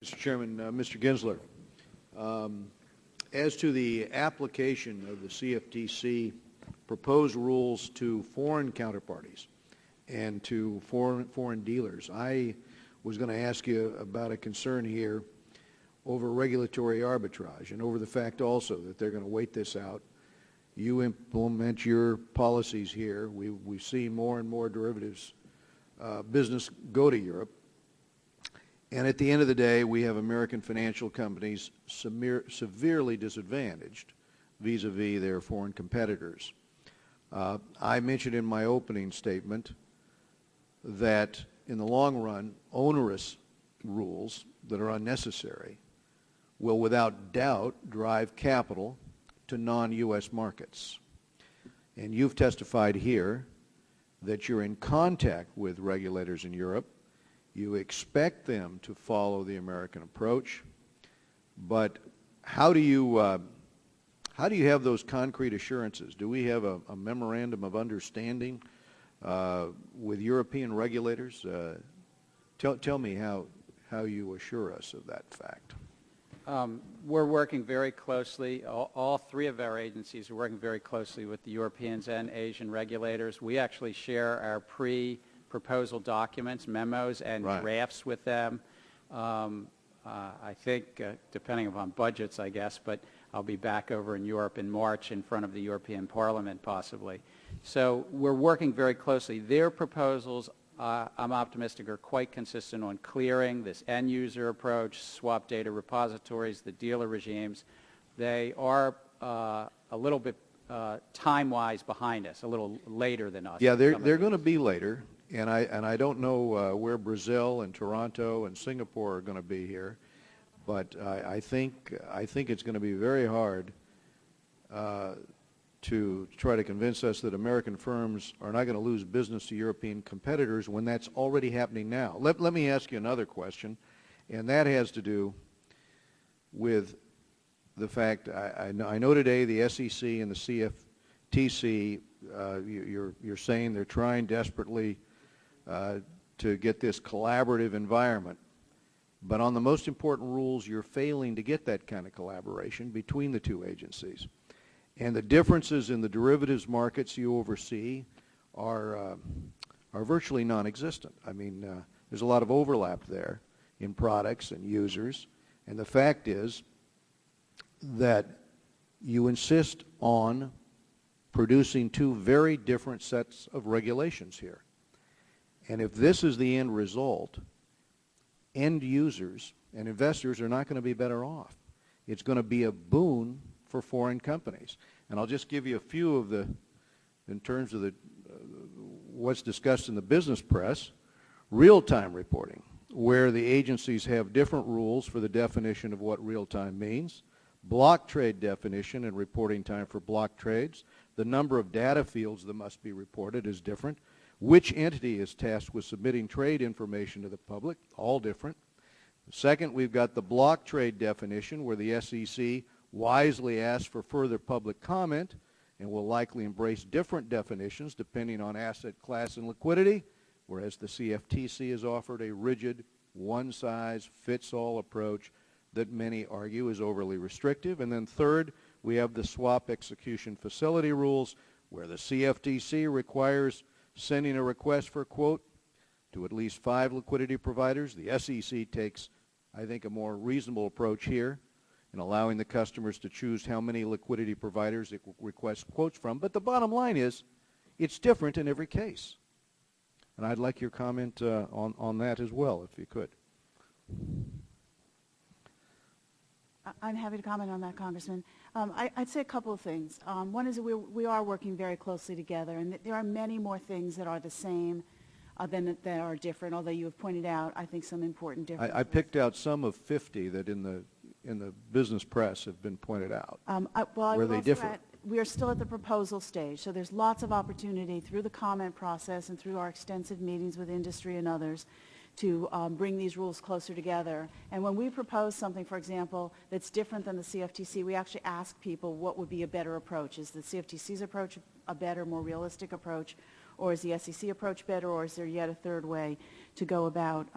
Mr. Chairman, Mr. Gensler, as to the application of the CFTC proposed rules to foreign counterparties and to foreign dealers, I was going to ask you about a concern here over regulatory arbitrage and over the fact also that they're going to wait this out. You implement your policies here. We see more and more derivatives business go to Europe. And at the end of the day, we have American financial companies severely disadvantaged vis-a-vis their foreign competitors. I mentioned in my opening statement that in the long run, onerous rules that are unnecessary will without doubt drive capital to non-U.S. markets. And you've testified here that you're in contact with regulators in Europe. You expect them to follow the American approach, but how do you have those concrete assurances? Do we have a memorandum of understanding with European regulators? Tell me how you assure us of that fact. We're working very closely. All three of our agencies are working very closely with the Europeans and Asian regulators. We actually share our proposal documents, memos, and drafts with them. I think, depending upon budgets, I guess, but I'll be back over in Europe in March in front of the European Parliament, possibly. So we're working very closely. Their proposals, I'm optimistic, are quite consistent on clearing, this end-user approach, swap data repositories, the dealer regimes. They are a little bit time-wise behind us, a little later than us. Yeah, they're going to be later. And I don't know where Brazil and Toronto and Singapore are going to be here, but I think it's going to be very hard to try to convince us that American firms are not going to lose business to European competitors when that's already happening now. Let me ask you another question, and that has to do with the fact I know today the SEC and the CFTC, you're saying they're trying desperately to get this collaborative environment. But on the most important rules, you're failing to get that kind of collaboration between the two agencies. And the differences in the derivatives markets you oversee are virtually non-existent. I mean, there's a lot of overlap there in products and users. And the fact is that you insist on producing two very different sets of regulations here. And if this is the end result, end users and investors are not going to be better off. It's going to be a boon for foreign companies. And I'll just give you a few of the, in terms of what's discussed in the business press, real-time reporting, where the agencies have different rules for the definition of what real-time means, block trade definition and reporting time for block trades, the number of data fields that must be reported is different, which entity is tasked with submitting trade information to the public, all different. Second, we've got the block trade definition, where the SEC wisely asks for further public comment and will likely embrace different definitions depending on asset class and liquidity, whereas the CFTC has offered a rigid, one-size-fits-all approach that many argue is overly restrictive. And then third, we have the swap execution facility rules, where the CFTC requires sending a request for a quote to at least 5 liquidity providers. The SEC takes, I think, a more reasonable approach here in allowing the customers to choose how many liquidity providers it requests quotes from. But the bottom line is, it's different in every case. And I'd like your comment on that as well, if you could. I'm happy to comment on that, Congressman. I'd say a couple of things. One is that we are working very closely together, and there are many more things that are the same than that are different, although you have pointed out, I think, some important differences. I picked out some of 50 that in the business press have been pointed out. Where they differ. We are still at the proposal stage, so there's lots of opportunity through the comment process and through our extensive meetings with industry and others to bring these rules closer together. And when we propose something, for example, that's different than the CFTC, we actually ask people what would be a better approach. Is the CFTC's approach a better, more realistic approach, or is the SEC approach better, or is there yet a third way to go about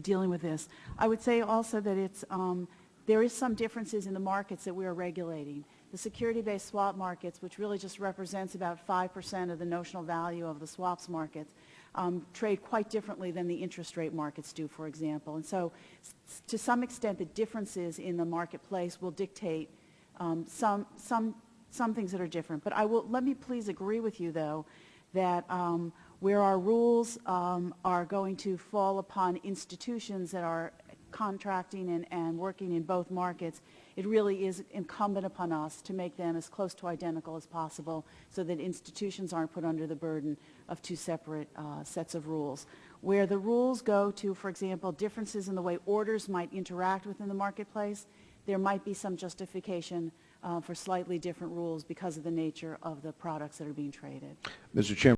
dealing with this. I would say also that it's, there is some differences in the markets that we are regulating. The security-based swap markets, which really just represents about 5% of the notional value of the swaps markets, trade quite differently than the interest rate markets do, for example. And so to some extent, the differences in the marketplace will dictate some things that are different. But let me please agree with you, though, that where our rules are going to fall upon institutions that are contracting and working in both markets, it really is incumbent upon us to make them as close to identical as possible so that institutions aren't put under the burden of two separate sets of rules. Where the rules go to, for example, differences in the way orders might interact within the marketplace, there might be some justification for slightly different rules because of the nature of the products that are being traded. Mr. Chairman.